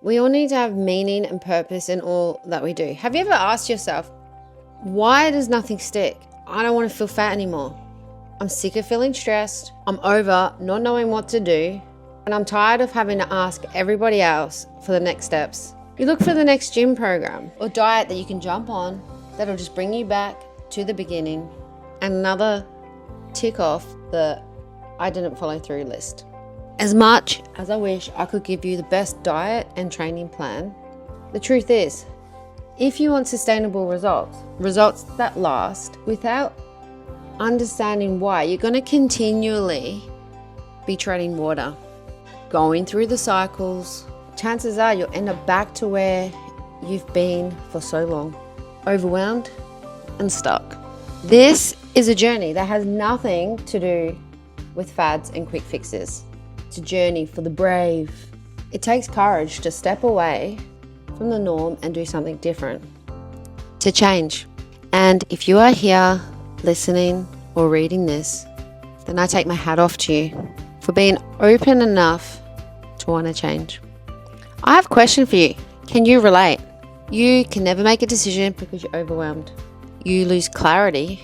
We all need to have meaning and purpose in all that we do. Have you ever asked yourself, why does nothing stick? I don't want to feel fat anymore. I'm sick of feeling stressed. I'm over not knowing what to do. And I'm tired of having to ask everybody else for the next steps. You look for the next gym program or diet that you can jump on that'll just bring you back to the beginning and another tick off the I didn't follow through list. As much as I wish I could give you the best diet and training plan, the truth is, if you want sustainable results that last, without understanding why, you're going to continually be treading water, going through the cycles. Chances are you'll end up back to where you've been for so long, overwhelmed and stuck. This is a journey that has nothing to do with fads and quick fixes. It's a journey for the brave. It takes courage to step away from the norm and do something different, to change. And if you are here listening or reading this, then I take my hat off to you for being open enough to want to change. I have a question for you. Can you relate? You can never make a decision because you're overwhelmed. You lose clarity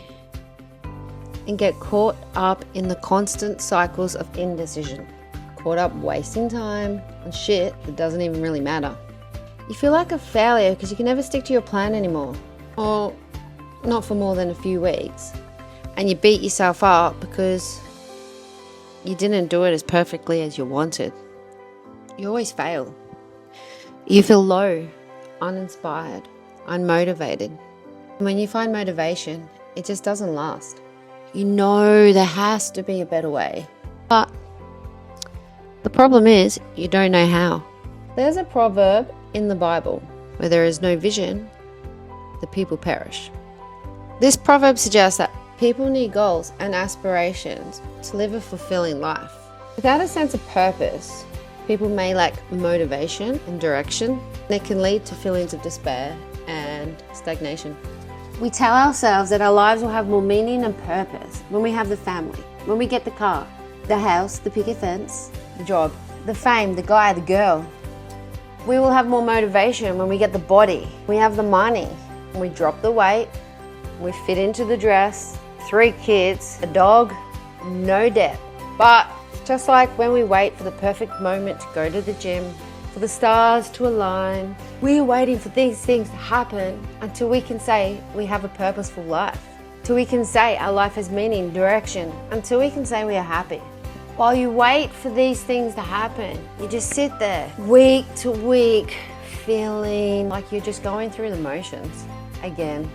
and get caught up in the constant cycles of indecision. Caught up wasting time on shit that doesn't even really matter. You feel like a failure because you can never stick to your plan anymore, or not for more than a few weeks, and you beat yourself up because you didn't do it as perfectly as you wanted. You always fail. You feel low, uninspired, unmotivated. And when you find motivation, it just doesn't last. You know there has to be a better way, but the problem is you don't know how. There's a proverb in the Bible, where there is no vision, the people perish. This proverb suggests that people need goals and aspirations to live a fulfilling life. Without a sense of purpose, people may lack motivation and direction. It can lead to feelings of despair and stagnation. We tell ourselves that our lives will have more meaning and purpose when we have the family, when we get the car, the house, the picket fence, the job, the fame, the guy, the girl. We will have more motivation when we get the body, we have the money, when we drop the weight, we fit into the dress, 3 kids, a dog, no debt. But just like when we wait for the perfect moment to go to the gym, for the stars to align, we are waiting for these things to happen until we can say we have a purposeful life, till we can say our life has meaning, direction, until we can say we are happy. While you wait for these things to happen, you just sit there week to week, feeling like you're just going through the motions again.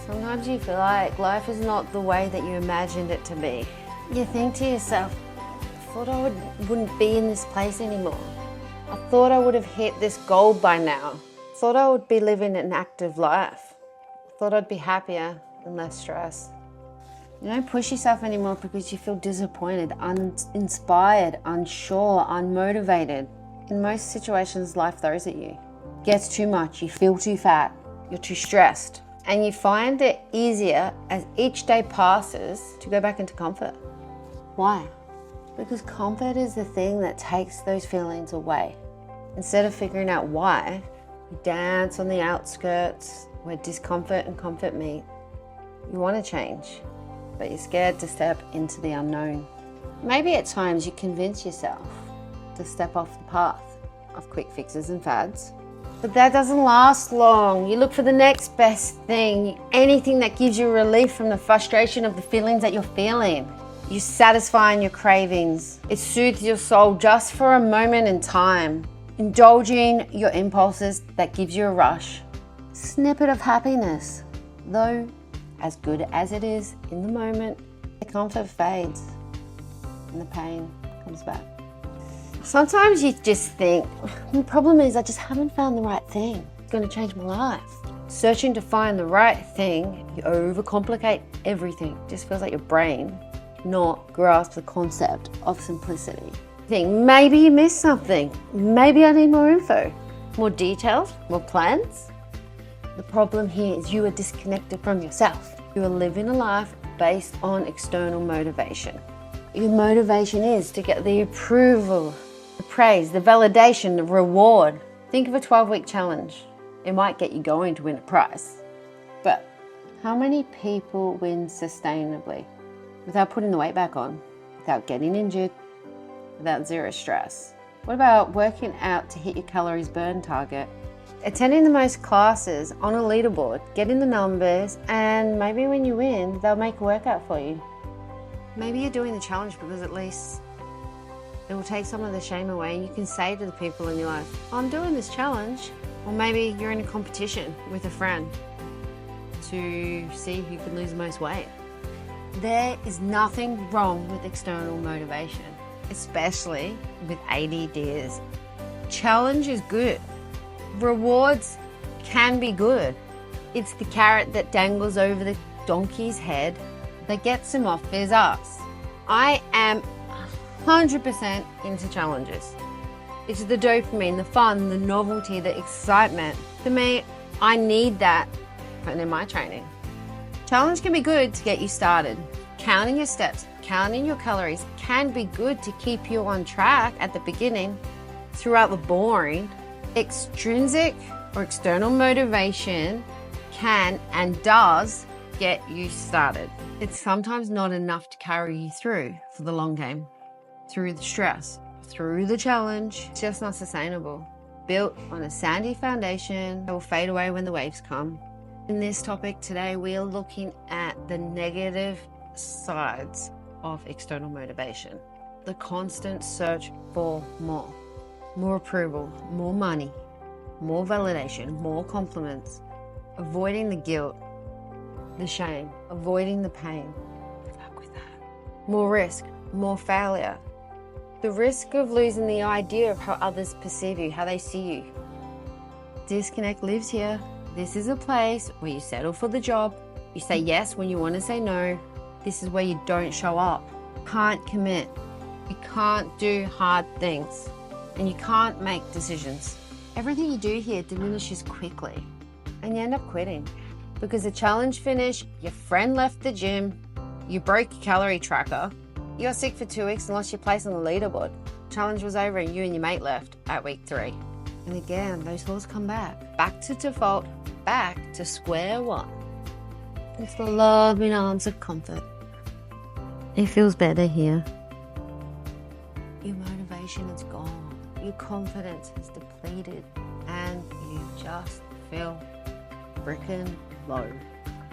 Sometimes you feel like life is not the way that you imagined it to be. You think to yourself, I thought I wouldn't be in this place anymore. I thought I would have hit this goal by now. I thought I would be living an active life. I thought I'd be happier and less stressed. You don't push yourself anymore because you feel disappointed, uninspired, unsure, unmotivated. In most situations, life throws at you. It gets too much, you feel too fat, you're too stressed. And you find it easier as each day passes to go back into comfort. Why? Because comfort is the thing that takes those feelings away. Instead of figuring out why, you dance on the outskirts where discomfort and comfort meet. You want to change, but you're scared to step into the unknown. Maybe at times you convince yourself to step off the path of quick fixes and fads, but that doesn't last long. You look for the next best thing, anything that gives you relief from the frustration of the feelings that you're feeling. You satisfying your cravings. It soothes your soul just for a moment in time, indulging your impulses that gives you a rush. Snippet of happiness, though as good as it is in the moment, the comfort fades and the pain comes back. Sometimes you just think, the problem is I just haven't found the right thing. It's going to change my life. Searching to find the right thing, you overcomplicate everything. It just feels like your brain not grasp the concept of simplicity. Think maybe you missed something. Maybe I need more info, more details, more plans. The problem here is you are disconnected from yourself. You are living a life based on external motivation. Your motivation is to get the approval, the praise, the validation, the reward Think of a 12-week challenge. It might get you going to win a prize. But how many people win sustainably without putting the weight back on, without getting injured, without zero stress? What about working out to hit your calories burn target? Attending the most classes on a leaderboard, getting the numbers, and maybe when you win, they'll make a workout for you. Maybe you're doing the challenge because at least it will take some of the shame away and you can say to the people in your life, I'm doing this challenge. Or maybe you're in a competition with a friend to see who can lose the most weight. There is nothing wrong with external motivation, especially with ADDs. Challenge is good. Rewards can be good. It's the carrot that dangles over the donkey's head that gets him off his ass. I am 100% into challenges. It's the dopamine, the fun, the novelty, the excitement. For me, I need that in my training. Challenge can be good to get you started. Counting your steps, counting your calories can be good to keep you on track at the beginning throughout the boring. Extrinsic or external motivation can and does get you started. It's sometimes not enough to carry you through for the long game, through the stress, through the challenge. It's just not sustainable. Built on a sandy foundation that will fade away when the waves come. In this topic today, we are looking at the negative sides of external motivation. The constant search for more. More approval, more money, more validation, more compliments, avoiding the guilt, the shame, avoiding the pain. Fuck with that. More risk, more failure. The risk of losing the idea of how others perceive you, how they see you. Disconnect lives here. This is a place where you settle for the job. You say yes when you want to say no. This is where you don't show up. Can't commit. You can't do hard things. And you can't make decisions. Everything you do here diminishes quickly and you end up quitting because the challenge finished, your friend left the gym, you broke your calorie tracker, you got sick for 2 weeks and lost your place on the leaderboard. Challenge was over and you and your mate left at week 3. And again, those thoughts come back to default, back to square one. It's the loving arms of comfort. It feels better here. Your motivation is gone. Your confidence is depleted and you just feel freaking low.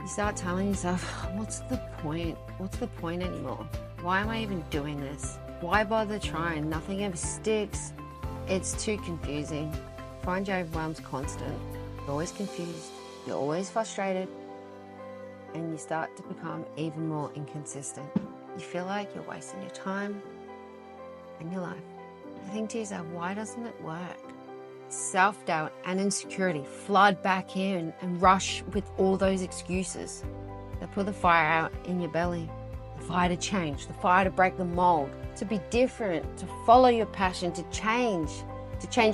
You start telling yourself, what's the point? What's the point anymore? Why am I even doing this? Why bother trying? Nothing ever sticks. It's too confusing. Find your overwhelm's constant. You're always confused. You're always frustrated. And you start to become even more inconsistent. You feel like you're wasting your time and your life. You think to yourself, why doesn't it work? Self-doubt and insecurity flood back in and rush with all those excuses. They put the fire out in your belly. The fire to change, the fire to break the mold, to be different, to follow your passion, to change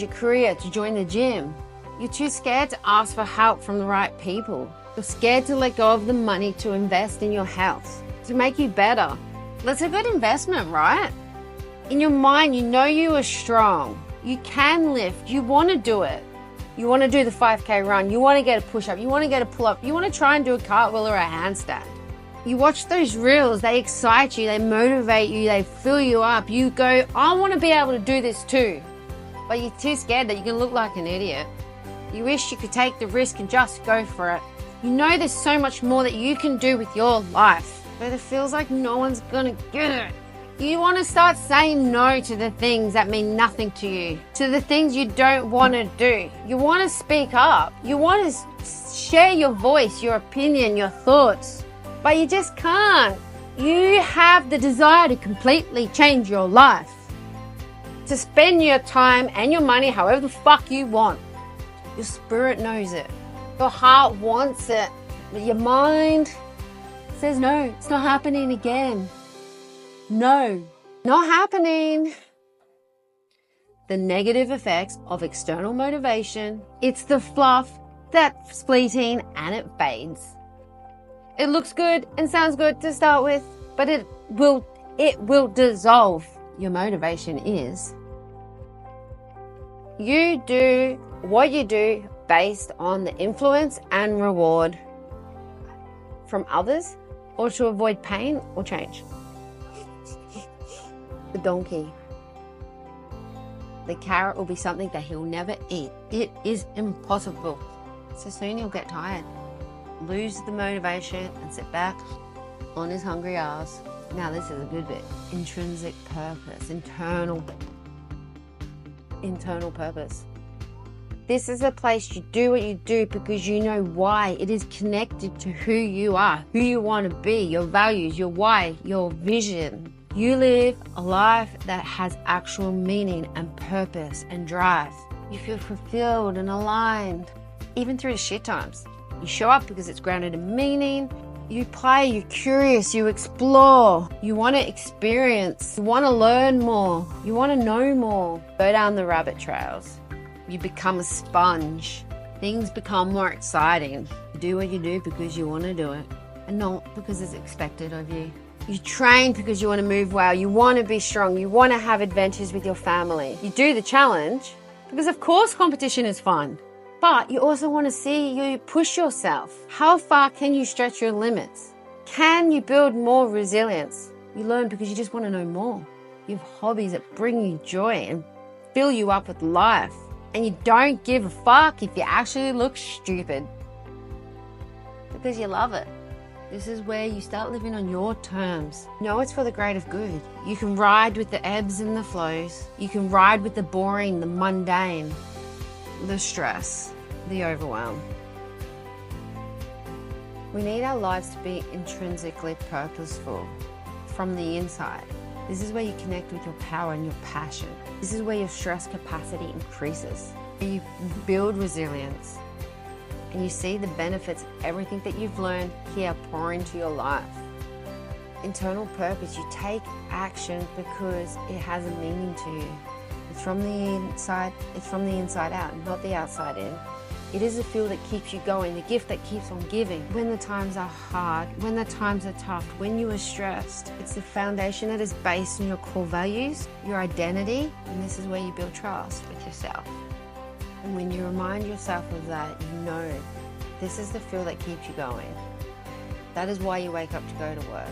your career, to join the gym. You're too scared to ask for help from the right people. You're scared to let go of the money to invest in your health, to make you better. That's a good investment, right? In your mind, you know you are strong. You can lift. You want to do it. You want to do the 5K run. You want to get a push-up. You want to get a pull-up. You want to try and do a cartwheel or a handstand. You watch those reels. They excite you. They motivate you. They fill you up. You go, I want to be able to do this too. But you're too scared that you're going to look like an idiot. You wish you could take the risk and just go for it. You know there's so much more that you can do with your life, but it feels like no one's going to get it. You want to start saying no to the things that mean nothing to you, to the things you don't want to do. You want to speak up. You want to share your voice, your opinion, your thoughts, but you just can't. You have the desire to completely change your life, to spend your time and your money however the fuck you want. Your spirit knows it. Your heart wants it, but your mind says no, it's not happening again. No, not happening. The negative effects of external motivation, it's the fluff that's fleeting and it fades. It looks good and sounds good to start with, but it will dissolve. Your motivation is you do what you do based on the influence and reward from others, or to avoid pain or change. The donkey. The carrot will be something that he'll never eat. It is impossible. So soon he'll get tired, lose the motivation, and sit back on his hungry ass. Now this is a good bit. Intrinsic purpose, internal purpose. This is a place you do what you do because you know why. It is connected to who you are, who you want to be, your values, your why, your vision. You live a life that has actual meaning and purpose and drive. You feel fulfilled and aligned, even through the shit times. You show up because it's grounded in meaning. You play, you're curious, you explore, you want to experience, you want to learn more, you want to know more. Go down the rabbit trails. You become a sponge. Things become more exciting. You do what you do because you want to do it and not because it's expected of you. You train because you want to move well, you want to be strong, you want to have adventures with your family. You do the challenge because of course competition is fun. But you also want to see you push yourself. How far can you stretch your limits? Can you build more resilience? You learn because you just want to know more. You have hobbies that bring you joy and fill you up with life. And you don't give a fuck if you actually look stupid. Because you love it. This is where you start living on your terms. You know it's for the greater good. You can ride with the ebbs and the flows. You can ride with the boring, the mundane, the stress, the overwhelm. We need our lives to be intrinsically purposeful from the inside. This is where you connect with your power and your passion. This is where your stress capacity increases. You build resilience and you see the benefits of everything that you've learned here pour into your life. Internal purpose, you take action because it has a meaning to you. It's from the inside out, not the outside in. It is the fuel that keeps you going, the gift that keeps on giving. When the times are hard, when the times are tough, when you are stressed, it's the foundation that is based on your core values, your identity, and this is where you build trust with yourself. And when you remind yourself of that, you know this is the fuel that keeps you going. That is why you wake up to go to work.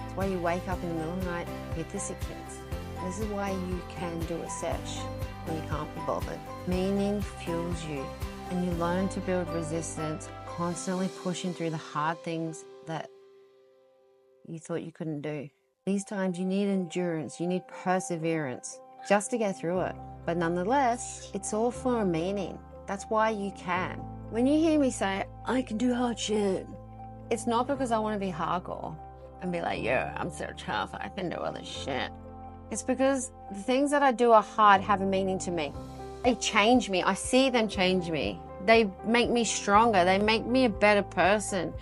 It's why you wake up in the middle of the night with the sick kids. This is why you can do a sesh when you can't be bothered. Meaning fuels you, and you learn to build resistance, constantly pushing through the hard things that you thought you couldn't do. These times you need endurance, you need perseverance just to get through it. But nonetheless, it's all for a meaning. That's why you can. When you hear me say, I can do hard shit, it's not because I want to be hardcore and be like, yo, I'm so tough, I can do all this shit. It's because the things that I do are hard have a meaning to me. They change me. I see them change me. They make me stronger. They make me a better person.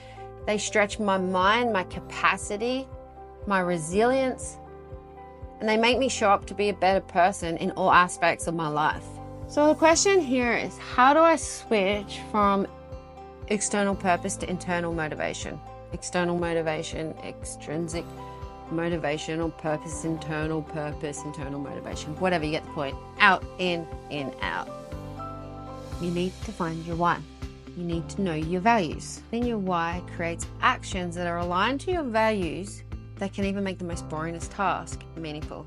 They stretch my mind, my capacity, my resilience, and they make me show up to be a better person in all aspects of my life. So the question here is, how do I switch from external purpose to internal motivation? External motivation, extrinsic motivation, or purpose, internal motivation, whatever, you get the point. Out, in, out. You need to find your why. You need to know your values. Then your why creates actions that are aligned to your values that can even make the most boringest task meaningful.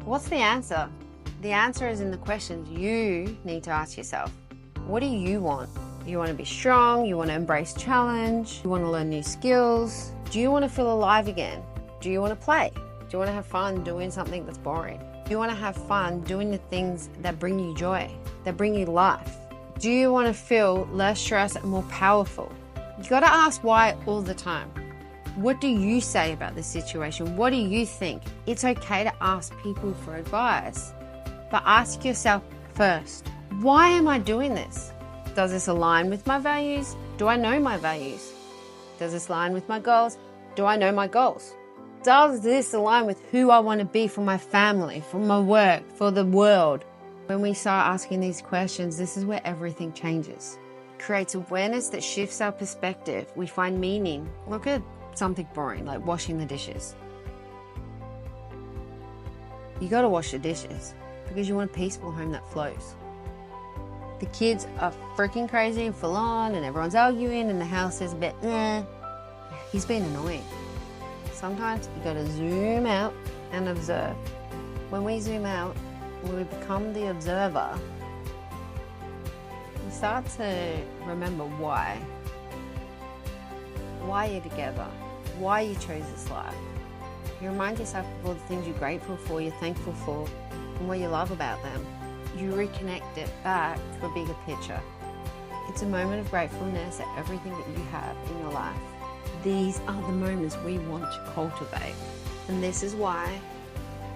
What's the answer? The answer is in the questions you need to ask yourself. What do you want? You want to be strong? You want to embrace challenge? You want to learn new skills? Do you want to feel alive again? Do you want to play? Do you want to have fun doing something that's boring? Do you want to have fun doing the things that bring you joy, that bring you life? Do you want to feel less stressed and more powerful? You got to ask why all the time. What do you say about this situation? What do you think? It's okay to ask people for advice, but ask yourself first, why am I doing this? Does this align with my values? Do I know my values? Does this align with my goals? Do I know my goals? Does this align with who I want to be for my family, for my work, for the world? When we start asking these questions, this is where everything changes. It creates awareness that shifts our perspective. We find meaning. Look at something boring, like washing the dishes. You got to wash the dishes because you want a peaceful home that flows. The kids are freaking crazy and full on, and everyone's arguing, and the house is a bit, He's been annoying. Sometimes you got to zoom out and observe. When we zoom out, when we become the observer, you start to remember why you're together, why you chose this life. You remind yourself of all the things you're grateful for, you're thankful for, and what you love about them. You reconnect it back to a bigger picture. It's a moment of gratefulness at everything that you have in your life. These are the moments we want to cultivate. And this is why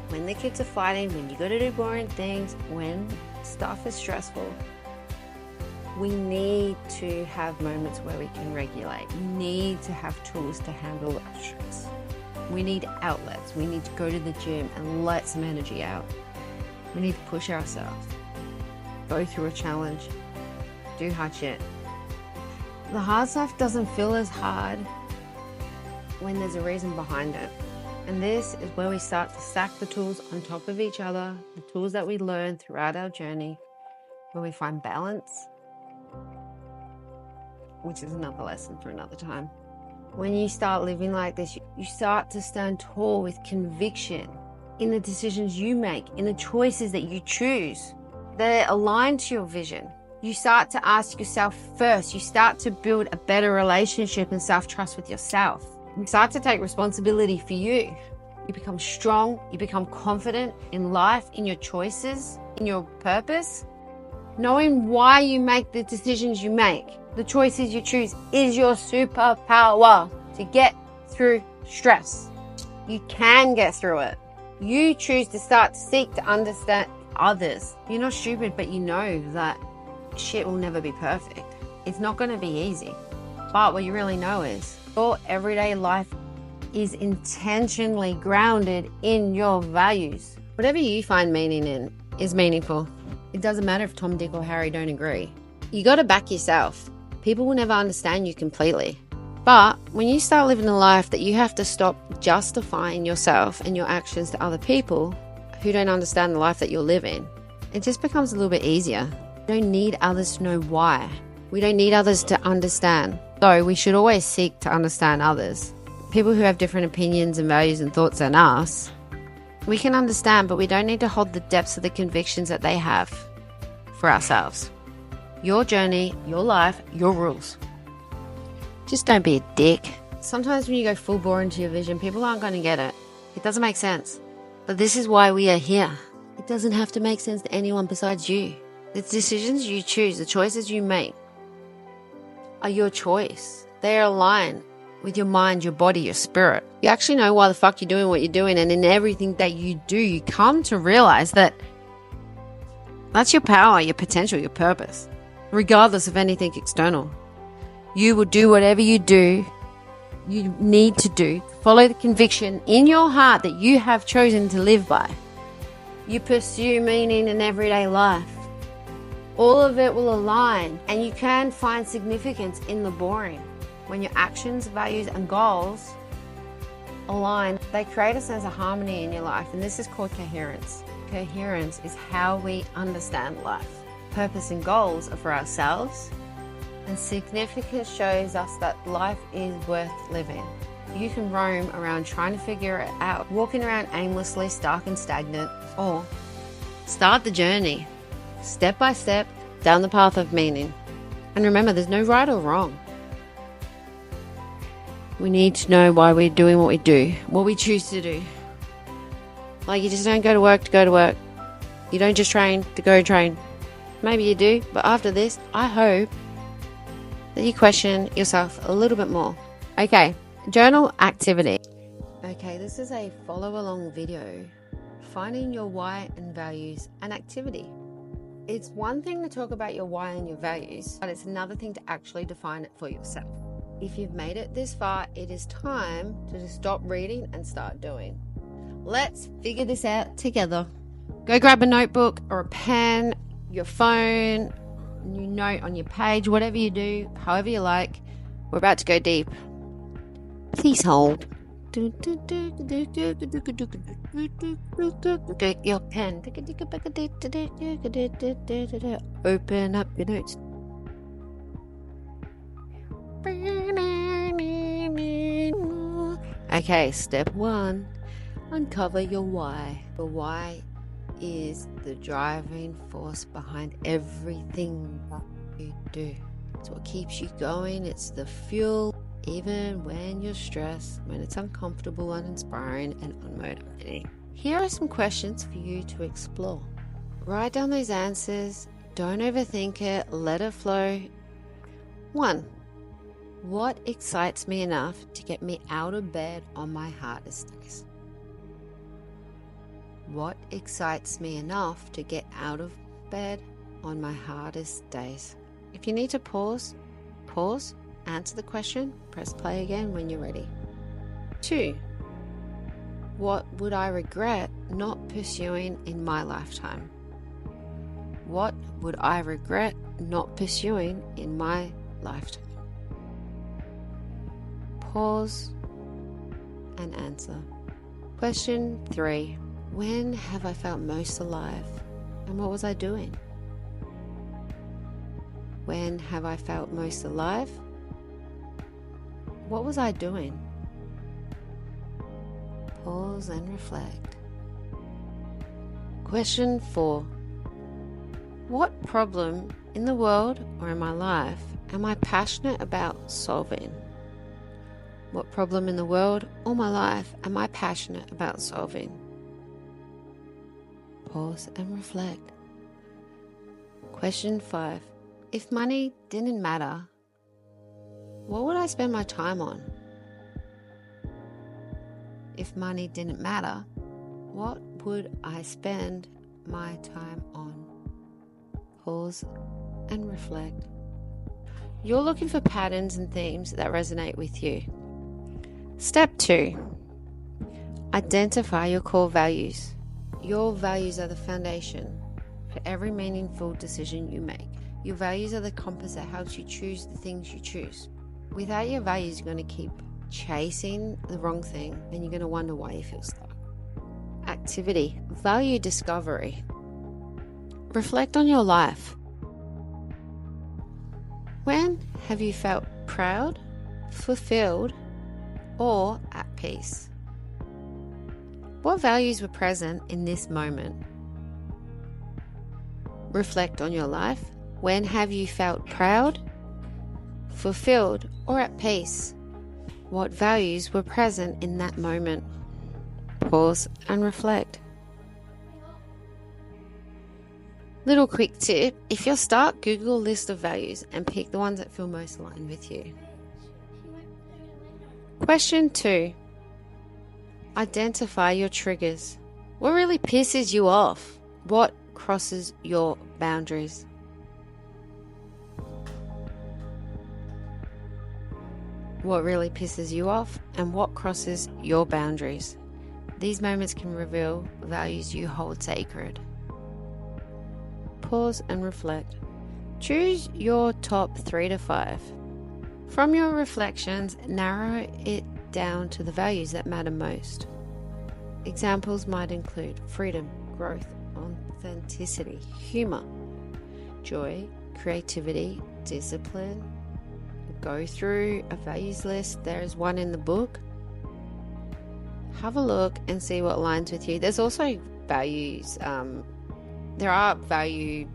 when the kids are fighting, when you got to do boring things, when stuff is stressful, we need to have moments where we can regulate. We need to have tools to handle our stress. We need outlets. We need to go to the gym and let some energy out. We need to push ourselves, go through a challenge, do hard shit. The hard stuff doesn't feel as hard when there's a reason behind it. And this is where we start to stack the tools on top of each other, the tools that we learn throughout our journey, where we find balance, which is another lesson for another time. When you start living like this, you start to stand tall with conviction in the decisions you make, in the choices that you choose. They're aligned to your vision. You start to ask yourself first. You start to build a better relationship and self-trust with yourself. You start to take responsibility for you. You become strong. You become confident in life, in your choices, in your purpose. Knowing why you make the decisions you make, the choices you choose, is your superpower to get through stress. You can get through it. You choose to start to seek to understand others. You're not stupid, but you know that shit will never be perfect. It's not going to be easy. But what you really know is your everyday life is intentionally grounded in your values. Whatever you find meaning in is meaningful. It doesn't matter if Tom, Dick, or Harry don't agree. You got to back yourself. People will never understand you completely. But when you start living a life that you have to stop justifying yourself and your actions to other people who don't understand the life that you're living, it just becomes a little bit easier. We don't need others to know why. We don't need others to understand. Though we should always seek to understand others. People who have different opinions and values and thoughts than us, we can understand, but we don't need to hold the depths of the convictions that they have for ourselves. Your journey, your life, your rules. Just don't be a dick. Sometimes when you go full bore into your vision, people aren't going to get it. It doesn't make sense. But this is why we are here. It doesn't have to make sense to anyone besides you. The decisions you choose, the choices you make, are your choice. They are aligned with your mind, your body, your spirit. You actually know why the fuck you're doing what you're doing, and in everything that you do, you come to realize that that's your power, your potential, your purpose, regardless of anything external. You will do whatever you need to do. Follow the conviction in your heart that you have chosen to live by. You pursue meaning in everyday life. All of it will align, and you can find significance in the boring. When your actions, values, and goals align, they create a sense of harmony in your life, and this is called coherence. Coherence is how we understand life. Purpose and goals are for ourselves, and significance shows us that life is worth living. You can roam around trying to figure it out, walking around aimlessly, stuck and stagnant, or start the journey, step by step, down the path of meaning. And remember, there's no right or wrong. We need to know why we're doing what we do, what we choose to do. Like, you just don't go to work to go to work. You don't just train to go train. Maybe you do, but after this, I hope that you question yourself a little bit more. Okay, journal activity. Okay, this is a follow along video. Finding your why and values and activity. It's one thing to talk about your why and your values, but it's another thing to actually define it for yourself. If you've made it this far, it is time to just stop reading and start doing. Let's figure this out together. Go grab a notebook or a pen, your phone, new note on your page, whatever you do, however you like. We're about to go deep. Please hold. your pen. Open up your notes. Okay, step 1. Uncover your why. The why is the driving force behind everything that you do. It's what keeps you going. It's the fuel, even when you're stressed, when it's uncomfortable, uninspiring, and unmotivating. Here are some questions for you to explore. Write down those answers. Don't overthink it. Let it flow. 1. What excites me enough to get me out of bed on my hardest days? What excites me enough to get out of bed on my hardest days? If you need to pause, answer the question, press play again when you're ready. 2. What would I regret not pursuing in my lifetime? What would I regret not pursuing in my lifetime? Pause and answer. Question 3. When have I felt most alive? And what was I doing? When have I felt most alive? What was I doing? Pause and reflect. Question 4. What problem in the world or in my life am I passionate about solving? What problem in the world or my life am I passionate about solving? Pause and reflect. Question 5. If money didn't matter, what would I spend my time on? If money didn't matter, what would I spend my time on? Pause and reflect. You're looking for patterns and themes that resonate with you. Step 2. Identify your core values. Your values are the foundation for every meaningful decision you make. Your values are the compass that helps you choose the things you choose. Without your values, you're going to keep chasing the wrong thing and you're going to wonder why you feel stuck. Activity. Value discovery. Reflect on your life. When have you felt proud, fulfilled, or at peace? What values were present in this moment? Reflect on your life. When have you felt proud, fulfilled, or at peace? What values were present in that moment? Pause and reflect. Little quick tip, if you're stuck, Google a list of values and pick the ones that feel most aligned with you. Question 2. Identify your triggers. What really pisses you off? What crosses your boundaries? What really pisses you off and what crosses your boundaries? These moments can reveal values you hold sacred. Pause and reflect. Choose your top 3 to 5. From your reflections, narrow it down to the values that matter most. Examples might include freedom, growth, authenticity, humor, joy, creativity, discipline. Go through a values list. There is one in the book. Have a look and see what aligns with you. There's also values. There are value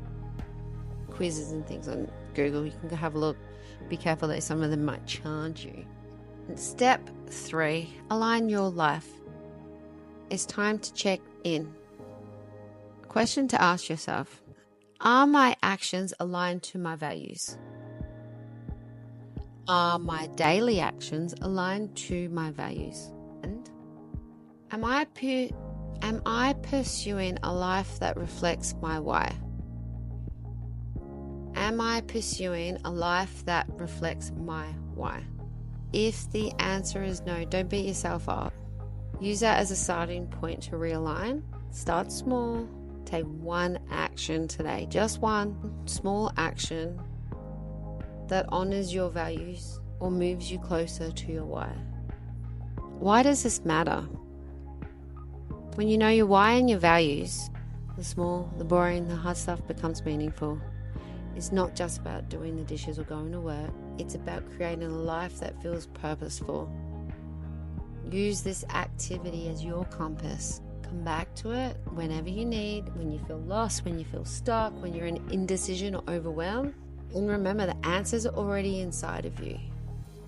quizzes and things on Google. You can go have a look. Be careful that some of them might charge you. Step 3. Align your life. It's time to check in. Question to ask yourself. Are my actions aligned to my values? Are my daily actions aligned to my values? And am I pursuing a life that reflects my why? Am I pursuing a life that reflects my why? If the answer is no, don't beat yourself up. Use that as a starting point to realign. Start small. Take one action today. Just one small action that honors your values or moves you closer to your why. Why does this matter? When you know your why and your values, the small, the boring, the hard stuff becomes meaningful. It's not just about doing the dishes or going to work. It's about creating a life that feels purposeful. Use this activity as your compass. Come back to it whenever you need, when you feel lost, when you feel stuck, when you're in indecision or overwhelmed. And remember, the answers are already inside of you.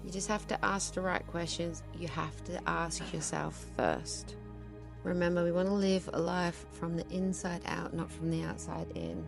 You just have to ask the right questions. You have to ask yourself first. Remember, we want to live a life from the inside out, not from the outside in.